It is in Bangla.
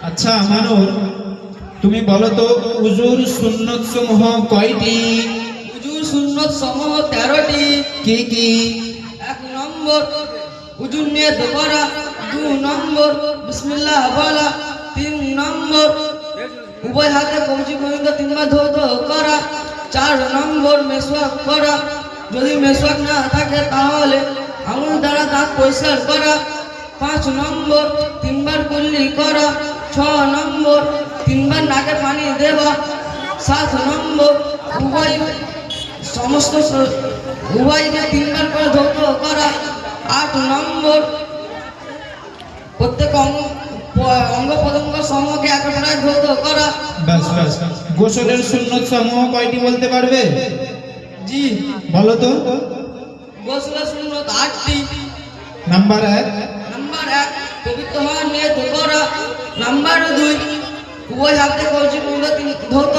আচ্ছা আমানুর, তুমি বলো তো উজুর সুন্নত সমূহ কয়টি? উজুর সুন্নত সমূহ 13টি। কি কি? 1 নম্বর উজুর নিয়ত করা, 2 নম্বর বিসমিল্লাহ বলা, 3 নম্বর উভয় হাতে কবজি পর্যন্ত 3 বার ধৌত করা, 4 নম্বর মেসওয়াক করা, যদি মেসওয়াক না থাকে তাহলে আঙুল দ্বারা দাঁত পরিষ্কার করা, 5 নম্বর 3 বার কুল্লি করা, 6 নম্বর 3 বার নাকে পানি দেওয়া, 7 নম্বর উভয়কে 3 বার করে ধৌত করা, 8 নম্বর প্রত্যেক অঙ্গ প্রত্যঙ্গ সমূহকে একবারে ধৌত করা। বাস বাস। গোসলের সুন্নত সমূহ কয়টি বলতে পারবে? জি, বলো তো। গোসলের সুন্নত 8টি। নাম্বার 1, নাম্বার 1 পবিত্র হওয়ার নিয়ত করা, নাম্বার 2 উভয় হাতে কবজি পর্যন্ত ধৌত